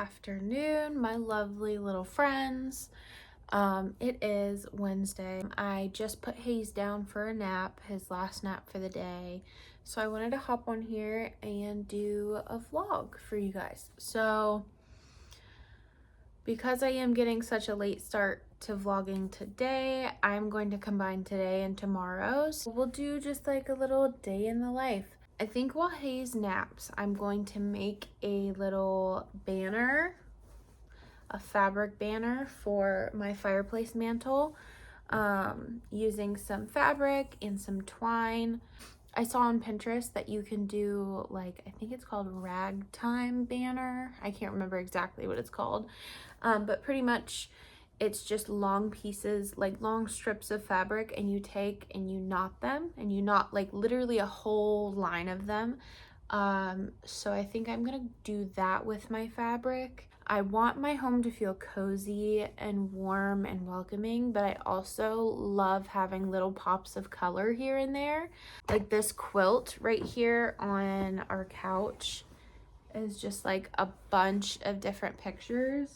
afternoon, my lovely little friends. It is Wednesday. I just put Hayes down for a nap, his last nap for the day. So I wanted to hop on here and do a vlog for you guys. So because I am getting such a late start to vlogging today, I'm going to combine today and tomorrow's. We'll do just like a little day in the life. I think while Hayes naps, I'm going to make a little banner, a fabric banner for my fireplace mantle, using some fabric and some twine. I saw on Pinterest that you can do, like, I think it's called ragtime banner. I can't remember exactly what it's called, but pretty much it's just long pieces, like long strips of fabric, and you take and you knot them, and you knot like literally a whole line of them. So I think I'm gonna do that with my fabric. I want my home to feel cozy and warm and welcoming, but I also love having little pops of color here and there. Like this quilt right here on our couch is just like a bunch of different pictures.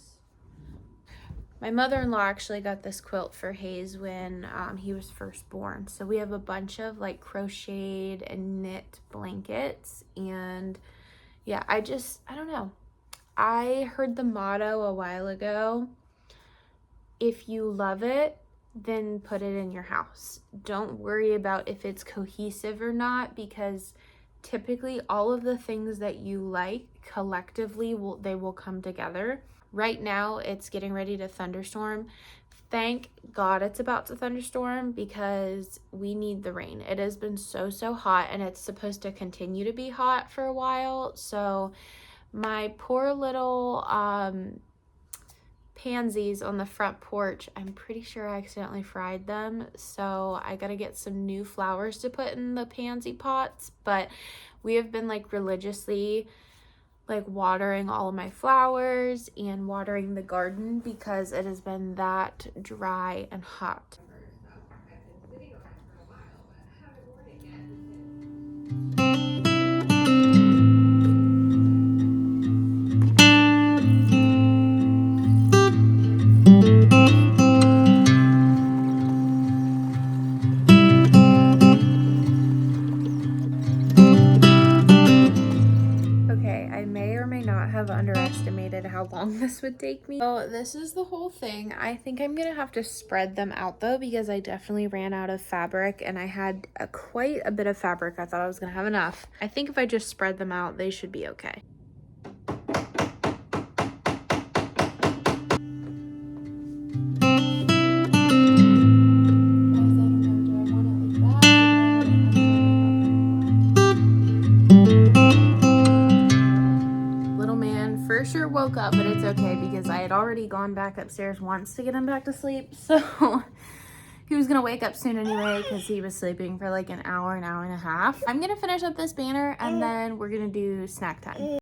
My mother-in-law actually got this quilt for Hayes when he was first born. So we have a bunch of like crocheted and knit blankets. And yeah, I don't know. I heard the motto a while ago: if you love it, then put it in your house. Don't worry about if it's cohesive or not, because typically all of the things that you like collectively will come together. Right now it's getting ready to thunderstorm. Thank God it's about to thunderstorm, because we need the rain. It has been so hot, and it's supposed to continue to be hot for a while. So my poor little pansies on the front porch, I'm pretty sure I accidentally fried them, so I gotta get some new flowers to put in the pansy pots. But we have been like religiously like watering all of my flowers and watering the garden, because it has been that dry and hot. Okay, I may or may not have underestimated how long this would take me. So this is the whole thing. I think I'm gonna have to spread them out though, because I definitely ran out of fabric, and I had quite a bit of fabric. I thought I was gonna have enough. I think if I just spread them out, they should be okay. For sure woke up, but it's okay, because I had already gone back upstairs once to get him back to sleep. So he was gonna wake up soon anyway, because he was sleeping for like an hour and a half. I'm gonna finish up this banner, and then we're gonna do snack time.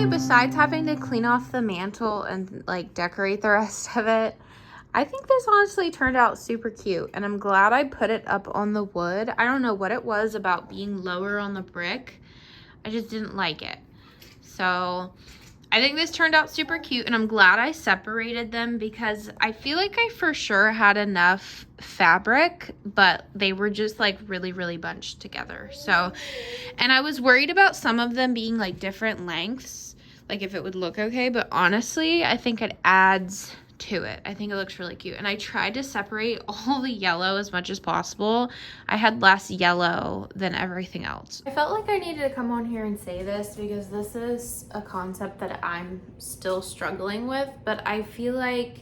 Besides having to clean off the mantle and like decorate the rest of it, I think this honestly turned out super cute, and I'm glad I put it up on the wood. I don't know what it was about being lower on the brick. I just didn't like it. So I think this turned out super cute, and I'm glad I separated them, because I feel like I for sure had enough fabric, but they were just like really bunched together. So, and I was worried about some of them being like different lengths, like if it would look okay, but honestly, I think it adds to it. I think it looks really cute. And I tried to separate all the yellow as much as possible. I had less yellow than everything else. I felt like I needed to come on here and say this, because this is a concept that I'm still struggling with, but I feel like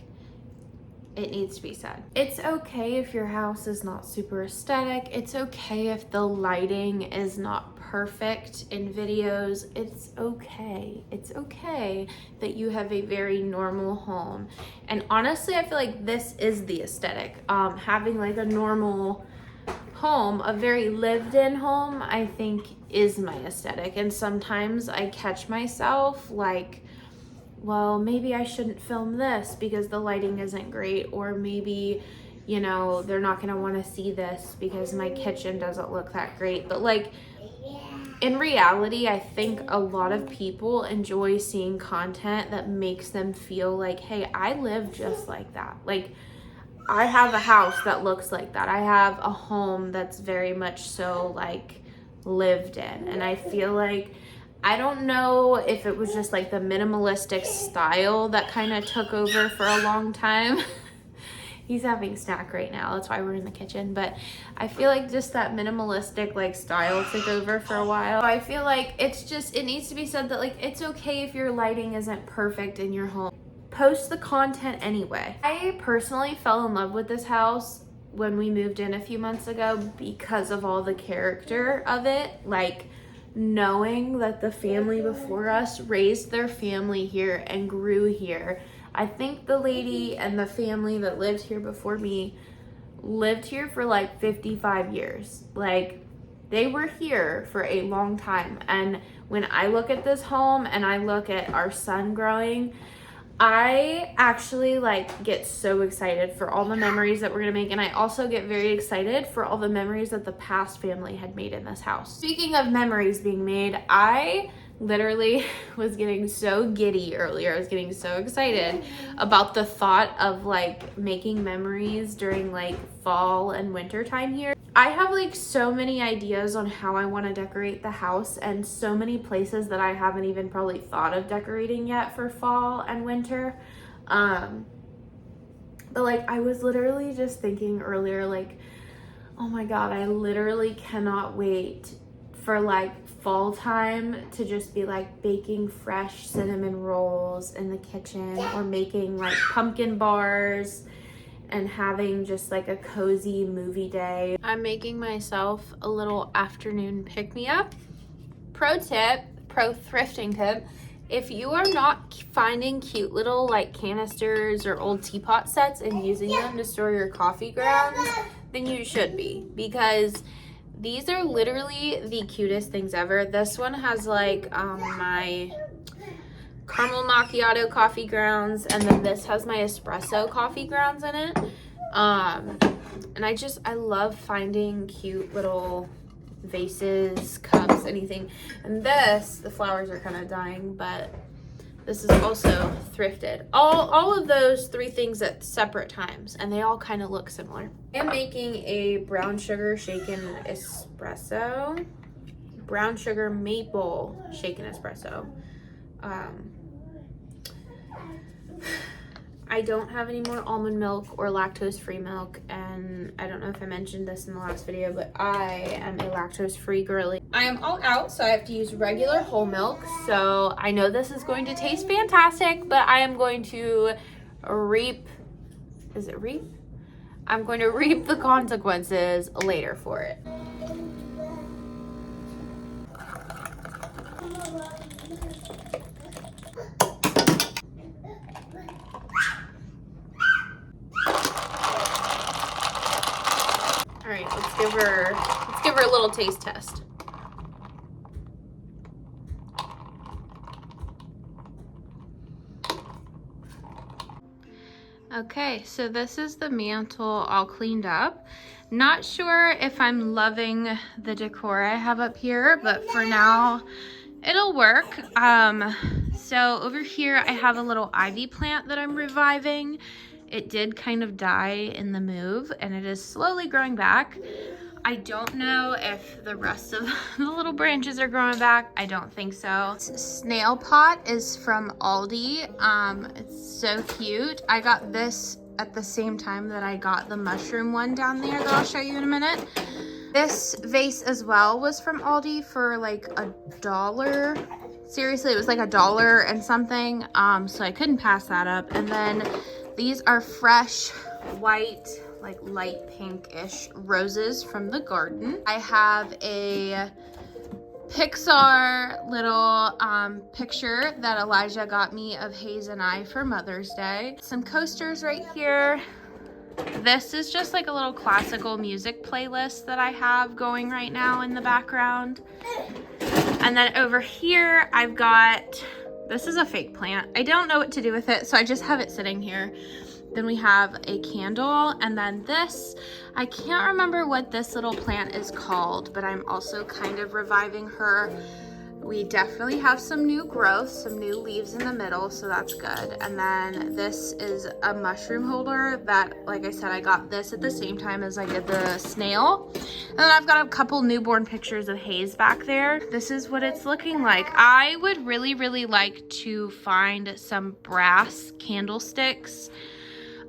it needs to be said. It's okay if your house is not super aesthetic. It's okay if the lighting is not perfect in videos. It's okay. It's okay that you have a very normal home. And honestly, I feel like this is the aesthetic. Having like a normal home, a very lived in home, I think is my aesthetic. And sometimes I catch myself like, well, maybe I shouldn't film this because the lighting isn't great, or maybe, you know, they're not going to want to see this because my kitchen doesn't look that great. But like, in reality, I think a lot of people enjoy seeing content that makes them feel like, hey, I live just like that. Like, I have a house that looks like that. I have a home that's very much so like lived in. And I feel like, I don't know if it was just like the minimalistic style that kind of took over for a long time. He's having snack right now. That's why we're in the kitchen. But I feel like just that minimalistic like style took over for a while. I feel like it's just, it needs to be said that like, it's okay if your lighting isn't perfect in your home. Post the content anyway. I personally fell in love with this house when we moved in a few months ago because of all the character of it. Like, knowing that the family before us raised their family here and grew here. I think the lady and the family that lived here before me lived here for like 55 years. Like, they were here for a long time. And when I look at this home and I look at our son growing, I actually like get so excited for all the memories that we're gonna make, and I also get very excited for all the memories that the past family had made in this house. Speaking of memories being made, I literally was getting so giddy earlier. I was getting so excited about the thought of like making memories during like fall and winter time here. I have like so many ideas on how I want to decorate the house, and so many places that I haven't even probably thought of decorating yet for fall and winter. But like, I was literally just thinking earlier, like, oh my God, I literally cannot wait for like fall time to just be like baking fresh cinnamon rolls in the kitchen, or making like pumpkin bars and having just like a cozy movie day. I'm making myself a little afternoon pick-me-up. Pro thrifting tip, if you are not finding cute little like canisters or old teapot sets and using them to store your coffee grounds, then you should be, because these are literally the cutest things ever. This one has like my caramel macchiato coffee grounds, and then this has my espresso coffee grounds in it. And I love finding cute little vases, cups, anything. And this, the flowers are kind of dying, but this is also thrifted. All of those three things at separate times, and they all kind of look similar. I'm making a brown sugar shaken espresso, brown sugar maple shaken espresso. I don't have any more almond milk or lactose-free milk, and I don't know if I mentioned this in the last video, but I am a lactose-free girly. I am all out, so I have to use regular whole milk, so I know this is going to taste fantastic, but I am going to reap, is it reap? I'm going to reap the consequences later for it. All right, let's give her a little taste test. Okay, so this is the mantle all cleaned up. Not sure if I'm loving the decor I have up here, but for now, it'll work. So over here, I have a little ivy plant that I'm reviving. It did kind of die in the move, and it is slowly growing back. I don't know if the rest of the little branches are growing back. I don't think so. Snail pot is from Aldi. It's so cute. I got this at the same time that I got the mushroom one down there that I'll show you in a minute. This vase as well was from Aldi for like $1. Seriously, it was like $1 and something. So I couldn't pass that up. And then these are fresh white, like light pink-ish roses from the garden. I have a Pixar little picture that Elijah got me of Hayes and I for Mother's Day. Some coasters right here. this is just like a little classical music playlist that I have going right now in the background. And then over here, I've got, this is a fake plant. I don't know what to do with it, so I just have it sitting here. Then we have a candle, and then this, I can't remember what this little plant is called, but I'm also kind of reviving her. We definitely have some new growth, some new leaves in the middle, so that's good. And then this is a mushroom holder that, like I said, I got this at the same time as I did the snail. And then I've got a couple newborn pictures of Hayes back there. This is what it's looking like. I would really, really like to find some brass candlesticks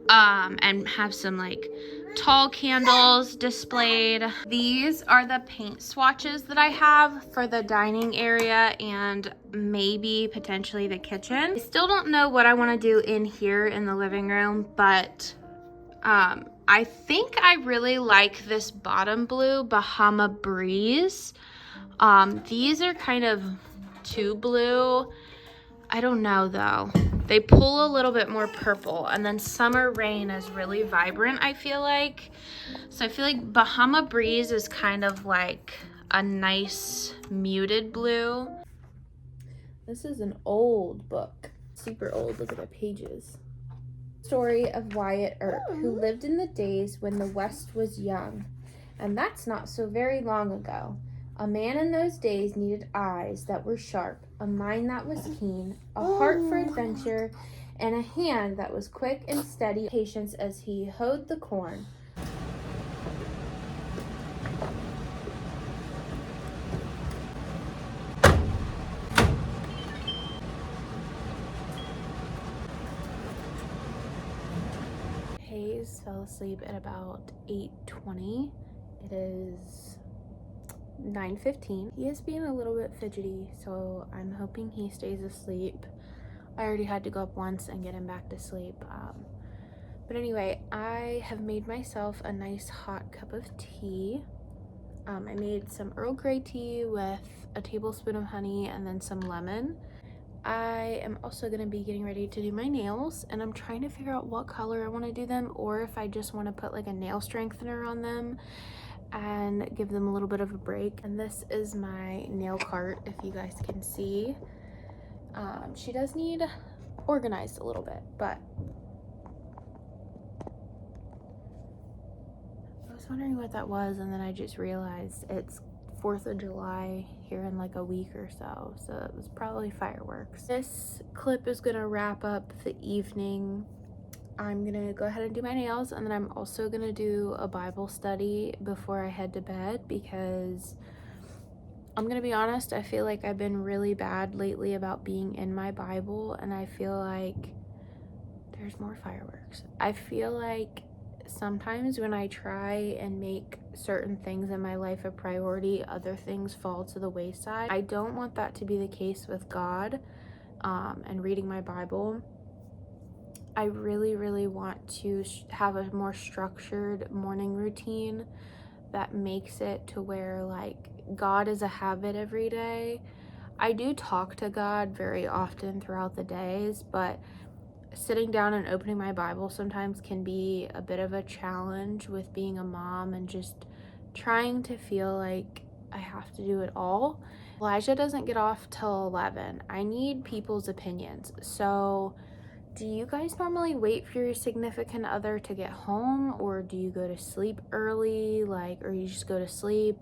and have some like tall candles displayed. These are the paint swatches that I have for the dining area and maybe potentially the kitchen. I still don't know what I want to do in here in the living room, but I think I really like this bottom blue Bahama Breeze. These are kind of too blue. I don't know though. They pull a little bit more purple, and then Summer Rain is really vibrant, I feel like. So I feel like Bahama Breeze is kind of like a nice muted blue. This is an old book, super old. Look at the pages. Story of Wyatt Earp, who lived in the days when the West was young, and that's not so very long ago. A man in those days needed eyes that were sharp, a mind that was keen, a heart for adventure, and a hand that was quick and steady, patience as he hoed the corn. Hayes fell asleep at about 8:20. It is 9:15. He is being a little bit fidgety, so I'm hoping he stays asleep. I already had to go up once and get him back to sleep. But anyway, I have made myself a nice hot cup of tea. I made some Earl Grey tea with a tablespoon of honey and then some lemon. I am also going to be getting ready to do my nails, and I'm trying to figure out what color I want to do them, or if I just want to put like a nail strengthener on them and give them a little bit of a break. And this is my nail cart, if you guys can see. She does need organized a little bit, but I was wondering what that was, and then I just realized it's 4th of July here in like a week or so, so it was probably fireworks. This clip is gonna wrap up the evening. I'm gonna go ahead and do my nails, and then I'm also gonna do a Bible study before I head to bed, because I'm gonna be honest, I feel like I've been really bad lately about being in my Bible, and I feel like there's more fireworks. I feel like sometimes when I try and make certain things in my life a priority, other things fall to the wayside. I don't want that to be the case with God and reading my Bible. I really, really want to have a more structured morning routine that makes it to where like God is a habit every day. I do talk to God very often throughout the days, but sitting down and opening my Bible sometimes can be a bit of a challenge with being a mom and just trying to feel like I have to do it all. Elijah doesn't get off till 11. I need people's opinions. So do you guys normally wait for your significant other to get home, or do you go to sleep early, or you just go to sleep?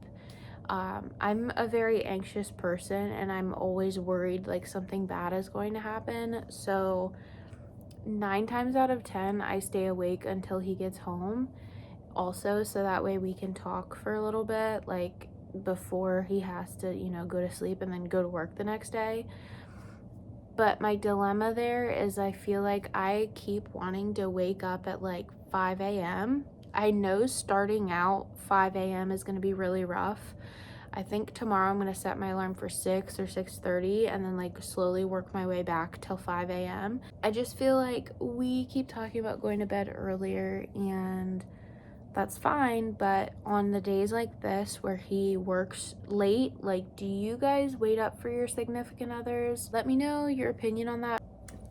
I'm a very anxious person, and I'm always worried like something bad is going to happen. So 9 times out of 10, I stay awake until he gets home also, so that way we can talk for a little bit, like before he has to, go to sleep and then go to work the next day. But my dilemma there is I feel like I keep wanting to wake up at like 5 a.m. I know starting out 5 a.m. is going to be really rough. I think tomorrow I'm going to set my alarm for 6 or 6:30 and then like slowly work my way back till 5 a.m. I just feel like we keep talking about going to bed earlier, and that's fine, but on the days like this where he works late, like, do you guys wait up for your significant others? Let me know your opinion on that.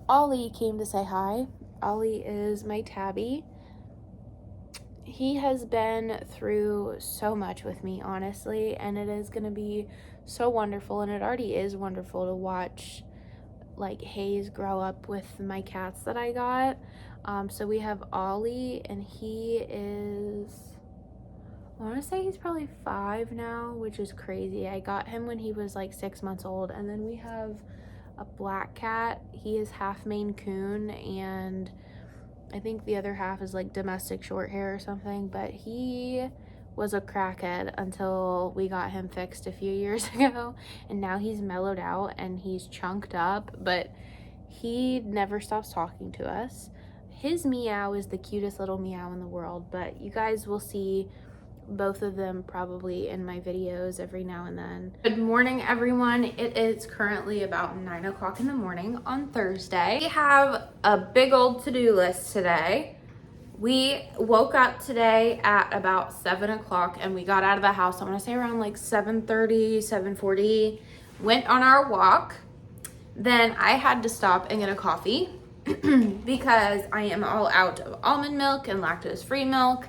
Ollie came to say hi. Ollie is my tabby. he has been through so much with me, honestly, and it is going to be so wonderful, and it already is wonderful to watch like Hayes grow up with my cats that I got. So we have Ollie, and he is, I want to say he's probably 5 now, which is crazy. I got him when he was like 6 months old. And then we have a black cat. He is half Maine Coon, and I think the other half is like domestic short hair or something, but he was a crackhead until we got him fixed a few years ago, and now he's mellowed out and he's chunked up, but he never stops talking to us. His meow is the cutest little meow in the world, but you guys will see both of them probably in my videos every now and then. Good morning, everyone. It is currently about 9 o'clock in the morning on Thursday. We have a big old to-do list today. We woke up today at about 7 o'clock and we got out of the house, I want to say around like 7:30, 7:40, went on our walk. Then I had to stop and get a coffee because I am all out of almond milk and lactose-free milk.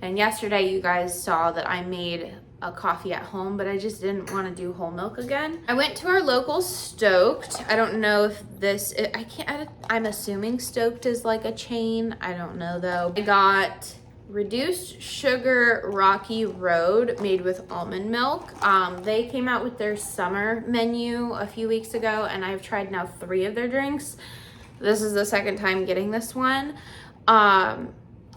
And yesterday you guys saw that I made a coffee at home, but I just didn't want to do whole milk again. I went to our local Stoked. I don't know if this, I'm assuming Stoked is like a chain. I don't know though. I got reduced sugar Rocky Road made with almond milk. They came out with their summer menu a few weeks ago, and I've tried now 3 of their drinks. This is the second time getting this one.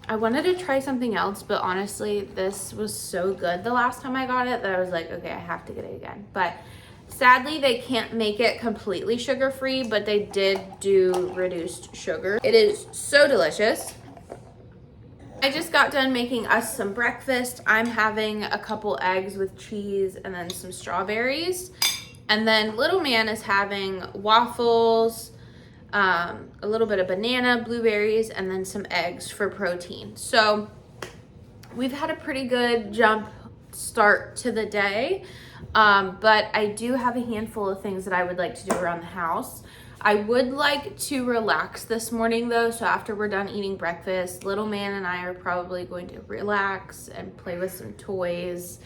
I wanted to try something else, but honestly, this was so good the last time I got it that I was like, okay, I have to get it again. But sadly, they can't make it completely sugar-free, but they did do reduced sugar. It is so delicious. I just got done making us some breakfast. I'm having a couple eggs with cheese and then some strawberries. And then little man is having waffles, a little bit of banana, blueberries, and then some eggs for protein. So we've had a pretty good jump start to the day, but I do have a handful of things that I would like to do around the house. I would like to relax this morning though, so after we're done eating breakfast, little man and I are probably going to relax and play with some toys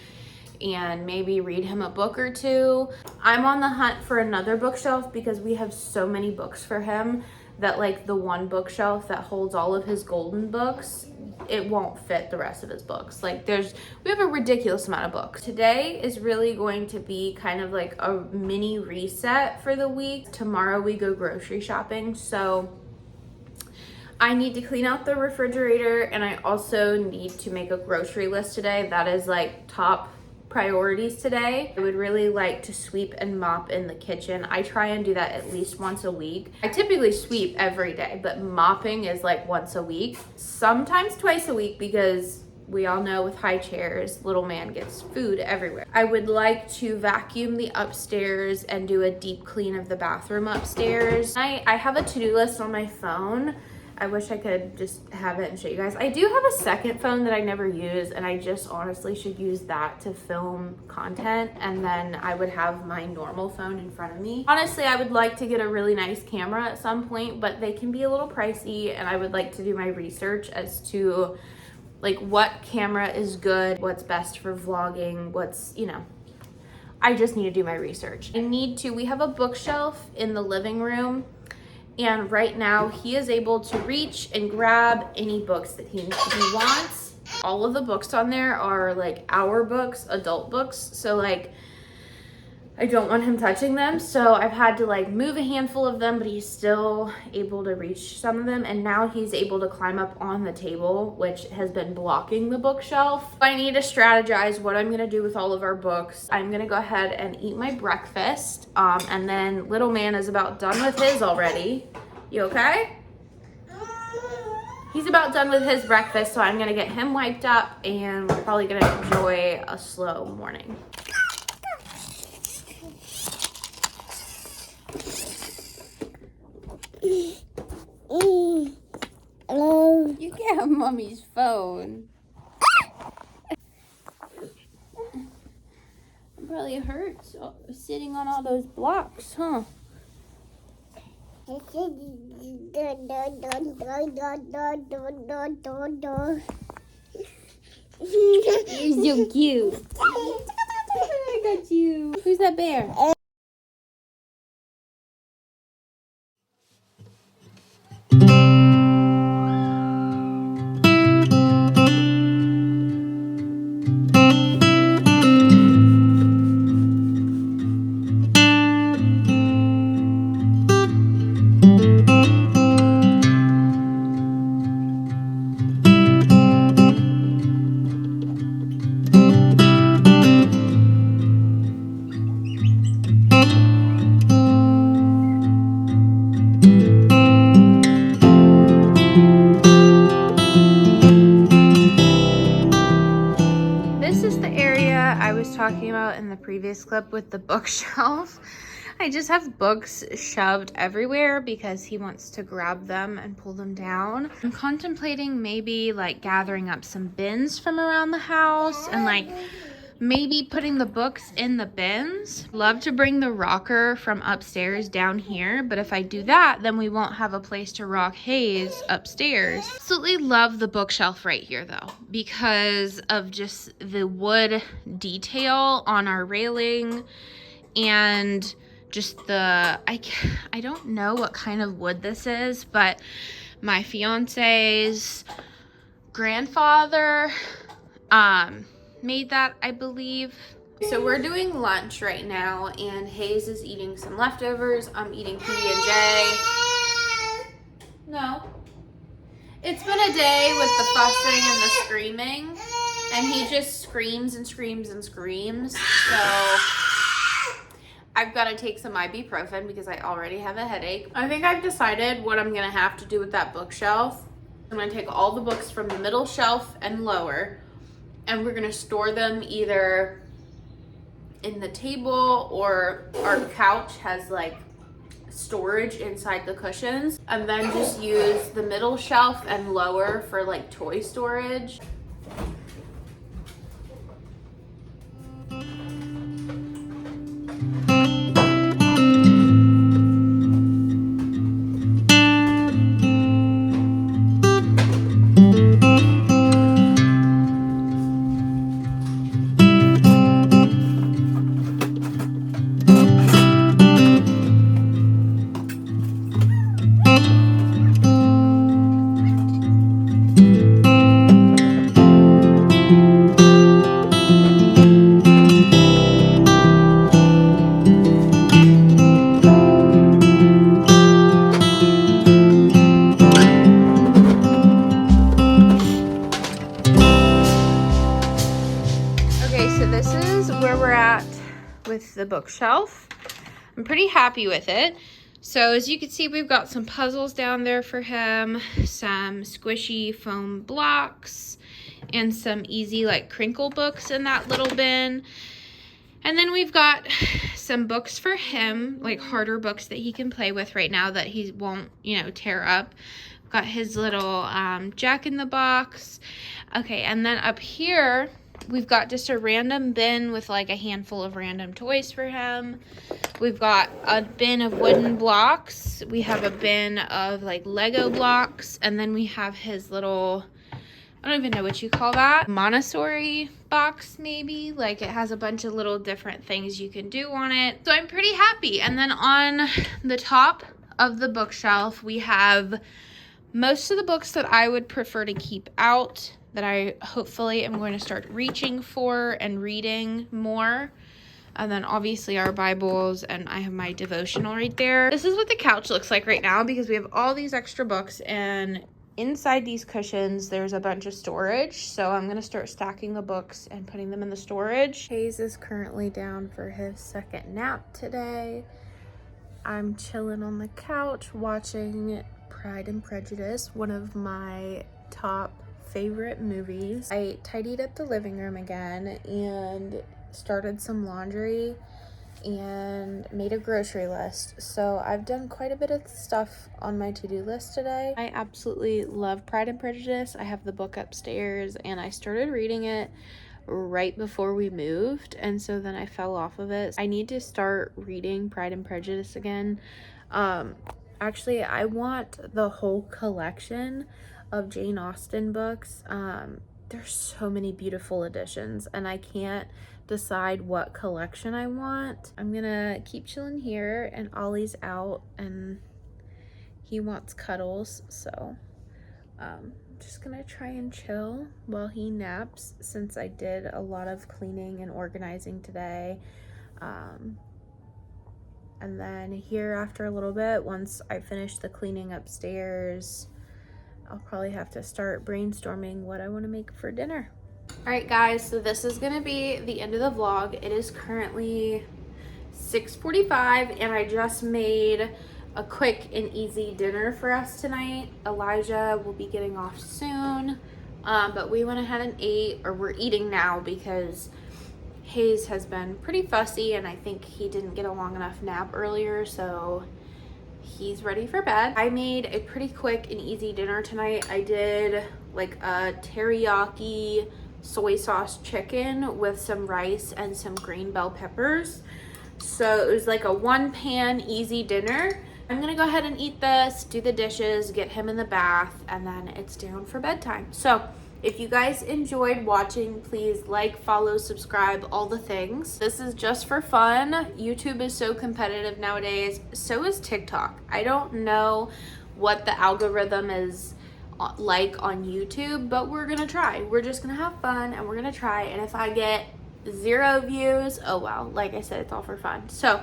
and maybe read him a book or 2. I'm on the hunt for another bookshelf because we have so many books for him that like the one bookshelf that holds all of his golden books, it won't fit the rest of his books. Like we have a ridiculous amount of books. Today is really going to be kind of like a mini reset for the week. Tomorrow we go grocery shopping, so I need to clean out the refrigerator, and I also need to make a grocery list today. That is like top priorities today. I would really like to sweep and mop in the kitchen. I try and do that at least once a week. I typically sweep every day, but mopping is like once a week, sometimes twice a week, because we all know with high chairs, little man gets food everywhere. I would like to vacuum the upstairs and do a deep clean of the bathroom upstairs. I have a to-do list on my phone. I wish I could just have it and show you guys. I do have a second phone that I never use, and I just honestly should use that to film content, and then I would have my normal phone in front of me. Honestly, I would like to get a really nice camera at some point, but they can be a little pricey, and I would like to do my research as to like what camera is good, what's best for vlogging, what's, you know, I just need to do my research. We have a bookshelf in the living room, and right now he is able to reach and grab any books that he wants. All of the books on there are like our books, adult books. So like, I don't want him touching them. So I've had to like move a handful of them, but he's still able to reach some of them. And now he's able to climb up on the table, which has been blocking the bookshelf. I need to strategize what I'm gonna do with all of our books. I'm gonna go ahead and eat my breakfast. And then little man is about done with his already. You okay? He's about done with his breakfast, so I'm gonna get him wiped up, and we're probably gonna enjoy a slow morning. Hello. You can't have mommy's phone. It probably hurts sitting on all those blocks, huh? You're so cute. I got you. Who's that bear? This is the area I was talking about in the previous clip with the bookshelf. I just have books shoved everywhere because he wants to grab them and pull them down. I'm contemplating maybe like gathering up some bins from around the house and like maybe putting the books in the bins. Love to bring the rocker from upstairs down here, but if I do that, then we won't have a place to rock Hayes upstairs. Absolutely love the bookshelf right here though, because of just the wood detail on our railing and just the, I don't know what kind of wood this is, but my fiance's grandfather made that, I believe. So we're doing lunch right now and Hayes is eating some leftovers. I'm eating PB&J. No. It's been a day with the fussing and the screaming and he just screams and screams and screams. So I've got to take some ibuprofen because I already have a headache. I think I've decided what I'm going to have to do with that bookshelf. I'm going to take all the books from the middle shelf and lower, and we're going to store them either in the table or our couch has like storage inside the cushions, and then just use the middle shelf and lower for like toy storage. With the bookshelf. I'm pretty happy with it. So as you can see, we've got some puzzles down there for him, some squishy foam blocks, and some easy like crinkle books in that little bin. And then we've got some books for him, like harder books that he can play with right now that he won't, you know, tear up. Got his little Jack in the Box. Okay, and then up here, we've got just a random bin with like a handful of random toys for him. We've got a bin of wooden blocks. We have a bin of like Lego blocks. And then we have his little, I don't even know what you call that, Montessori box maybe. Like it has a bunch of little different things you can do on it. So I'm pretty happy. And then on the top of the bookshelf, we have most of the books that I would prefer to keep out, that I hopefully am going to start reaching for and reading more. And then obviously our Bibles, and I have my devotional right there. This is what the couch looks like right now because we have all these extra books, and inside these cushions there's a bunch of storage. So I'm going to start stacking the books and putting them in the storage. Hayes is currently down for his second nap today. I'm chilling on the couch watching Pride and Prejudice, one of my top favorite movies. I tidied up the living room again and started some laundry and made a grocery list. So I've done quite a bit of stuff on my to-do list today. I absolutely love Pride and Prejudice. I have the book upstairs and I started reading it right before we moved, and so then I fell off of it. I need to start reading Pride and Prejudice again. Actually, I want the whole collection of Jane Austen books. there's so many beautiful additions and I can't decide what collection I want. I'm gonna keep chilling here, and Ollie's out and he wants cuddles, so just gonna try and chill while he naps, since I did a lot of cleaning and organizing today. And then here after a little bit, once I finish the cleaning upstairs, I'll probably have to start brainstorming what I want to make for dinner. All right, guys, so this is gonna be the end of the vlog. It is currently 6:45 and I just made a quick and easy dinner for us tonight. Elijah will be getting off soon, but we went ahead and ate, or we're eating now, because Hayes has been pretty fussy and I think he didn't get a long enough nap earlier, so he's ready for bed. I made a pretty quick and easy dinner tonight. I did like a teriyaki soy sauce chicken with some rice and some green bell peppers. So it was like a one pan easy dinner. I'm gonna go ahead and eat this, do the dishes, get him in the bath, and then it's down for bedtime. So if you guys enjoyed watching, please like, follow, subscribe, all the things. This is just for fun. YouTube is so competitive nowadays. So is TikTok. I don't know what the algorithm is like on YouTube, but we're gonna try. We're just gonna have fun and we're gonna try. And if I get 0 views, oh well. Like I said, it's all for fun. So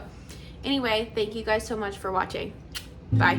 anyway, thank you guys so much for watching. Bye.